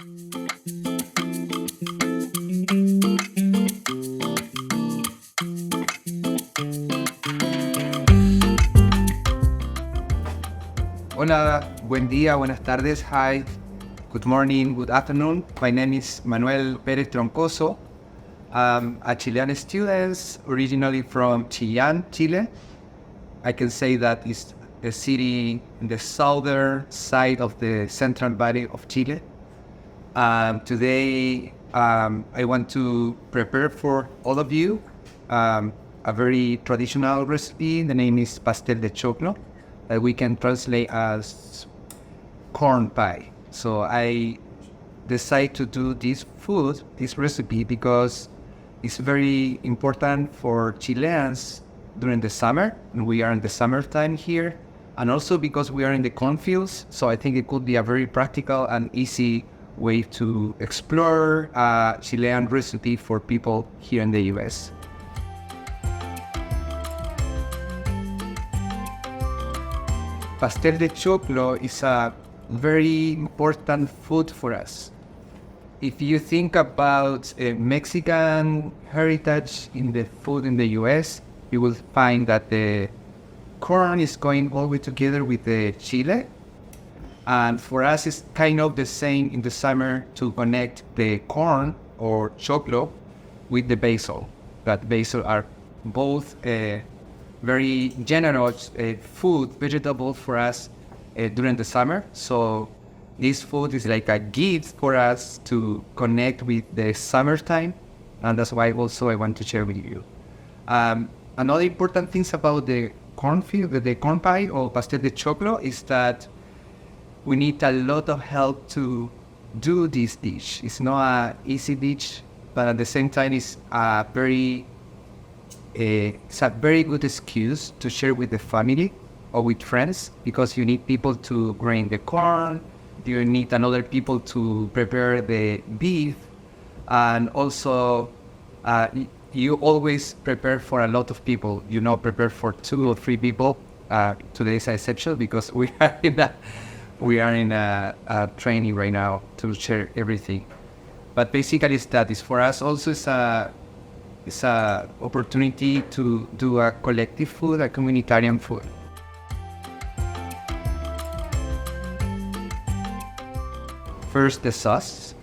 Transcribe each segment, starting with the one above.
Hola, buen día, buenas tardes. Hi, good morning, good afternoon. My name is Manuel Pérez Troncoso. I'm a Chilean student, originally from Chillán, Chile. I can say that it's a city in the southern side of the Central Valley of Chile. Today, I want to prepare for all of you a very traditional recipe. The name is pastel de choclo, that we can translate as corn pie. So I decided to do this food, this recipe, because it's very important for Chileans during the summer, and we are in the summertime here, and also because we are in the cornfields. So I think it could be a very practical and easy way to explore a Chilean recipe for people here in the US. Pastel de choclo is a very important food for us. If you think about Mexican heritage in the food in the US, you will find that the corn is going all the way together with the chile. And for us, it's kind of the same in the summer to connect the corn or choclo with the basil. That basil are both very generous food, vegetable for us during the summer. So this food is like a gift for us to connect with the summertime. And that's why also I want to share with you. Another important things about the cornfield, the corn pie or pastel de choclo is that we need a lot of help to do this dish. It's not an easy dish, but at the same time, it's a very good excuse to share with the family or with friends, because you need people to grind the corn, you need another people to prepare the beef, and also you always prepare for a lot of people. You know, prepare for 2 or 3 people. Today is an exception because we are in a training right now to share everything. But basically, it's for us also it's a opportunity to do a collective food, a communitarian food. First, the sauce.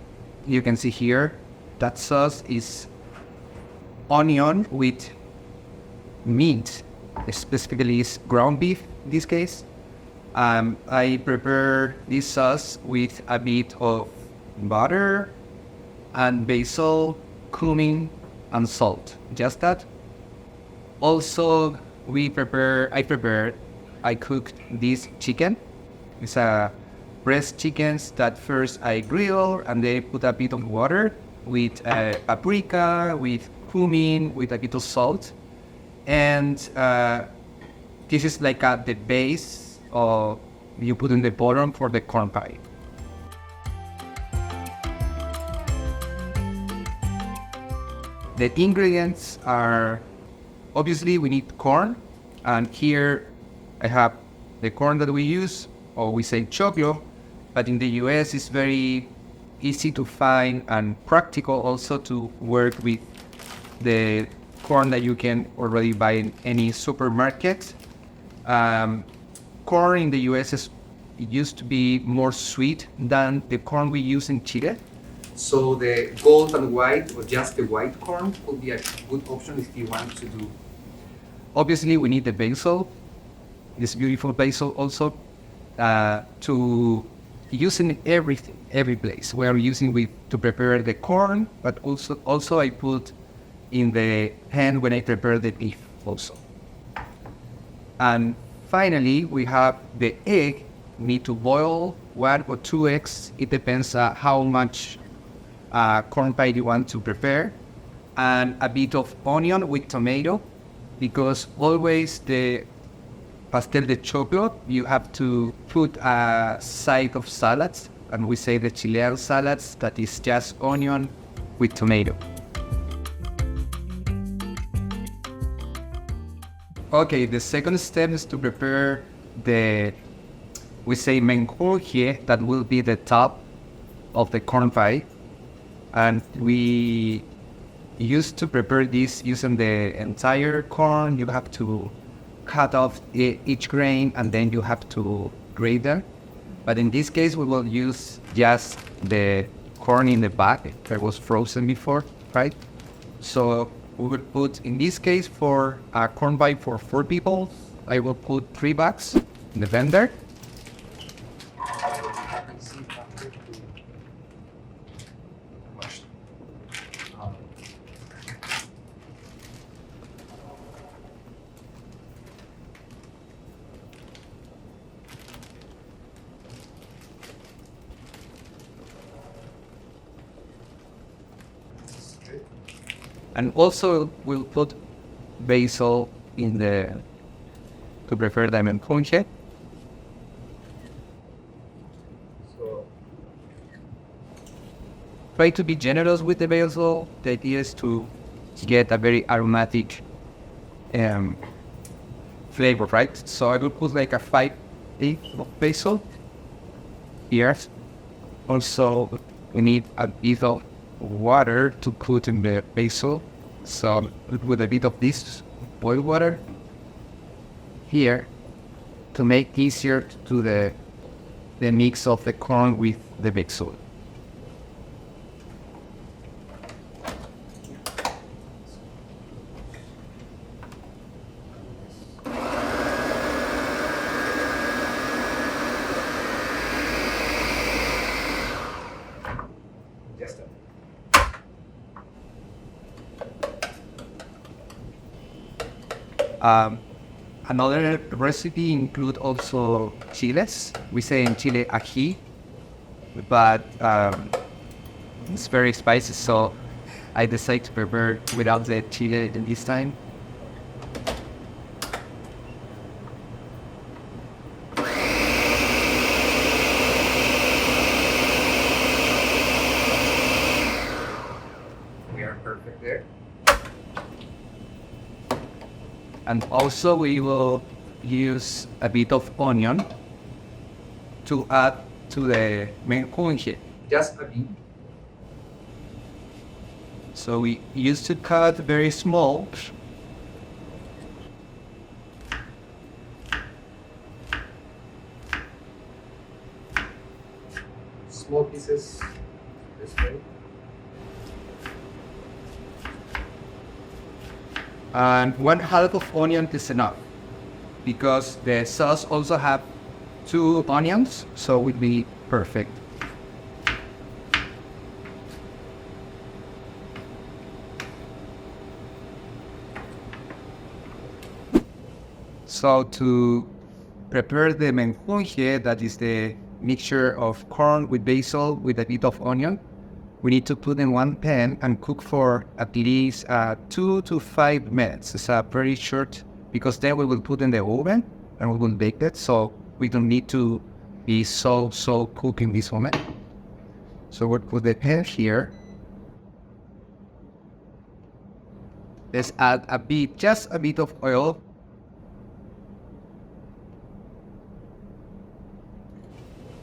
You can see here that sauce is onion with meat, specifically is ground beef in this case. I prepare this sauce with a bit of butter and basil, cumin, and salt. Just that. Also, I cooked this chicken. It's a breast chickens that first I grill and then put a bit of water with paprika, with cumin, with a bit of salt. And this is like the base you put in the bottom for the corn pie. The ingredients are, obviously we need corn, and here I have the corn that we use, or we say choclo, but in the US it's very easy to find and practical also to work with the corn that you can already buy in any supermarket. Corn in the US it used to be more sweet than the corn we use in Chile. So the gold and white, or just the white corn, would be a good option if you want to do. Obviously, we need the basil, this beautiful basil also, to use in every place. We are using to prepare the corn, but also I put in the pan when I prepare the beef also. And finally, we have the egg. Need to boil 1 or 2 eggs. It depends how much corn pie you want to prepare. And a bit of onion with tomato, because always the pastel de choclo, you have to put a side of salads. And we say the Chilean salads, that is just onion with tomato. Okay, the second step is to prepare we say menjurje, that will be the top of the corn pie, and we used to prepare this using the entire corn. You have to cut off each grain and then you have to grate them. But in this case, we will use just the corn in the bag that was frozen before, right? So we would put, in this case, for a corn pie for 4 people, I will put 3 bags in the blender. And also we'll put basil in the, to prepare the menjunje. So try to be generous with the basil. The idea is to get a very aromatic flavor, right? So I will put like a 5/8 of basil here. Also, we need a bit of water to put in the basil. So with a bit of this boiled water here to make easier to do the mix of the corn with the basil. Another recipe include also chiles. We say in Chile ají, but it's very spicy, so I decided to prepare without the chile this time. We are perfect there. And also we will use a bit of onion to add to the menjunje. Just a bit. So we used to cut very small. Small pieces this way. And 1/2 of onion is enough because the sauce also have 2 onions, so it would be perfect. So to prepare the menjunje, that is the mixture of corn with basil with a bit of onion, we need to put in one pan and cook for at least 2 to 5 minutes. It's very short because then we will put in the oven and we will bake it. So we don't need to be so cooked in this moment. So we'll put the pan here. Let's add just a bit of oil.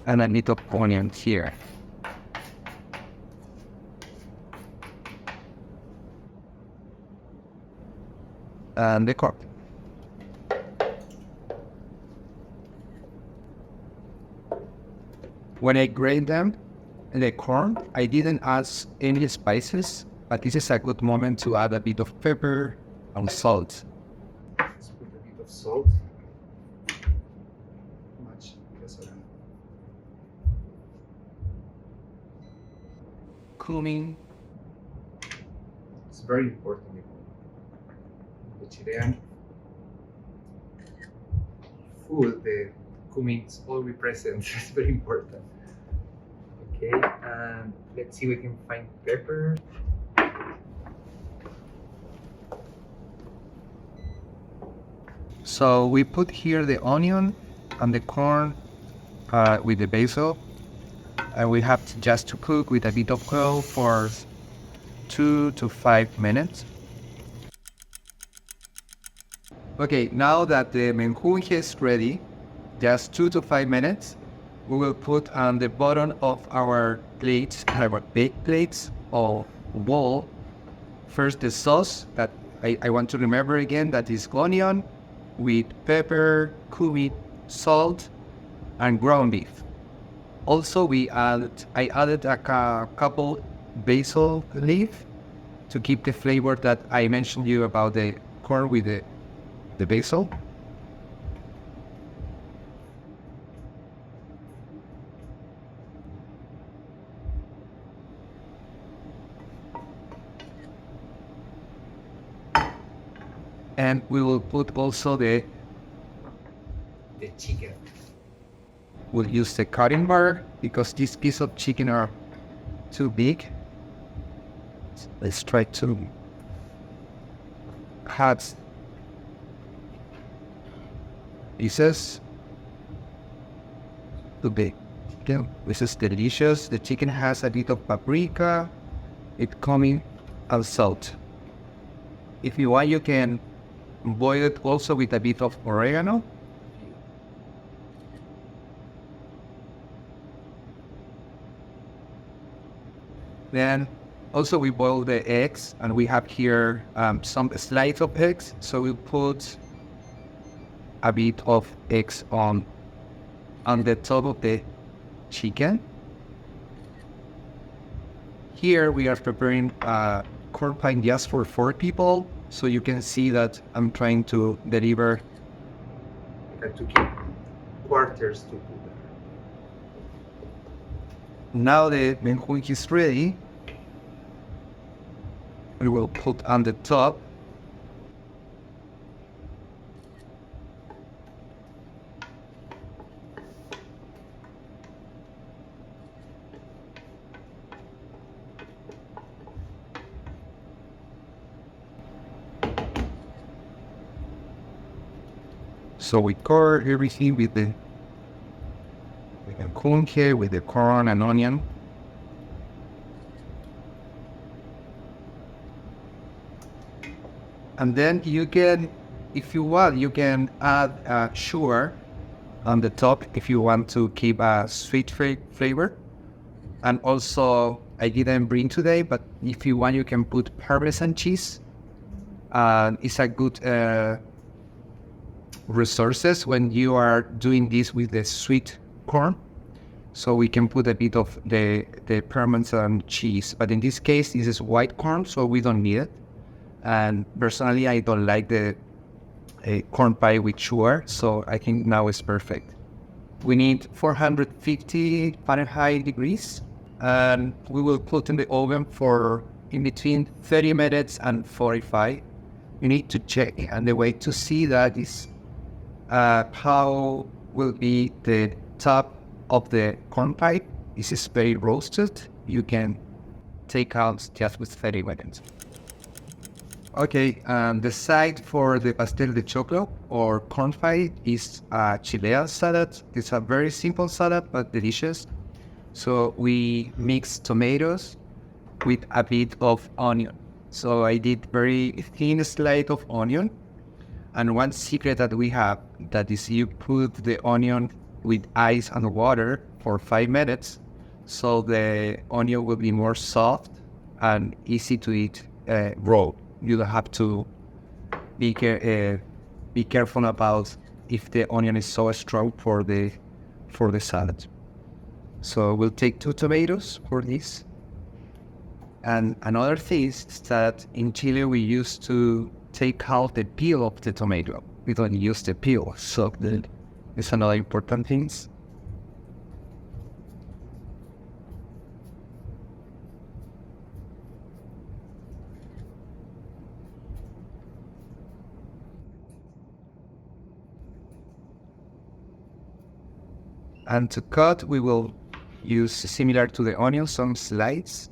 And a bit of onion here. And the corn. When I grate them, the corn, I didn't add any spices, but this is a good moment to add a bit of pepper and salt. Let's put a bit of salt. Cumin. It's very important. The Chilean food, the cumin is always present. It's very important. Okay, and let's see if we can find pepper. So we put here the onion and the corn with the basil, and we have just to cook with a bit of oil for 2 to 5 minutes. Okay, now that the menjunje is ready, just 2 to 5 minutes, we will put on the bottom of our plates, our baked plates or bowl, first the sauce that I want to remember again, that is onion with pepper, cumin, salt, and ground beef. Also, I added a couple basil leaf to keep the flavor that I mentioned you about the corn with the basil. And we will put also the chicken. We'll use the cutting bar because these pieces of chicken are too big. Let's try to cut pieces too big. Okay, this is delicious. The chicken has a bit of paprika, it coming and salt. If you want, you can boil it also with a bit of oregano. Then also we boil the eggs, and we have here some slices of eggs. So we put a bit of eggs on the top of the chicken. Here we are preparing corn pie just for 4 people. So you can see that I'm trying to deliver to keep quarters to put there. Now the menjunje is ready. We will put on the top. So we cover everything with the menjunje, with the corn and onion. And then you can, if you want, you can add sugar on the top if you want to keep a sweet flavor. And also, I didn't bring today, but if you want, you can put Parmesan cheese. It's a good resources when you are doing this with the sweet corn. So we can put a bit of the Parmesan cheese. But in this case, this is white corn, so we don't need it. And personally, I don't like the corn pie with sugar, so I think now it's perfect. We need 450 Fahrenheit degrees, and we will put in the oven for in between 30 minutes and 45. You need to check, and the way to see that is how will be the top of the corn pie. This is very roasted. You can take out just with 30 minutes. Okay, the side for the pastel de choclo or corn pie is a Chilean salad. It's a very simple salad but delicious. So we mix tomatoes with a bit of onion. So I did very thin slice of onion. And one secret that we have, that is you put the onion with ice and water for 5 minutes, so the onion will be more soft and easy to eat raw. You don't have to be careful about if the onion is so strong for the salad. So we'll take 2 tomatoes for this. And another thing is that in Chile we used to take out the peel of the tomato. We don't use the peel, so it's another important thing. And to cut, we will use, similar to the onion, some slices.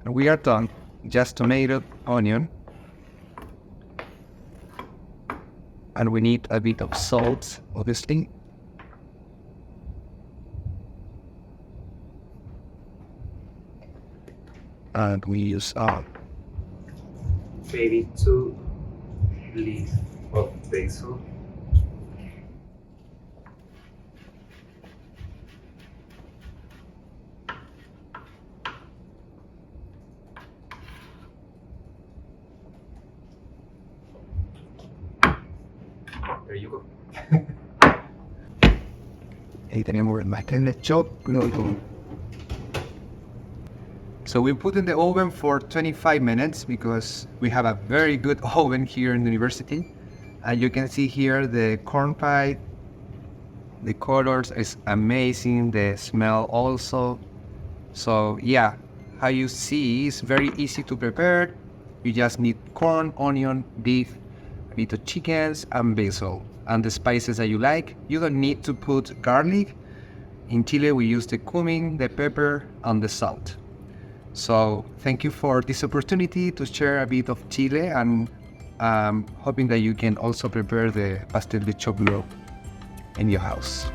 And we are done. Just tomato, onion. And we need a bit of salt, obviously. And we use maybe 2 leaves of basil. There you go. Ahí tenemos el pastel de choclo. So we put in the oven for 25 minutes because we have a very good oven here in the university. And you can see here the corn pie. The colors is amazing, the smell also. So yeah, how you see is very easy to prepare. You just need corn, onion, beef, a bit of chickens and basil and the spices that you like. You don't need to put garlic. In Chile we use the cumin, the pepper and the salt. So thank you for this opportunity to share a bit of Chile, and hoping that you can also prepare the pastel de choclo in your house.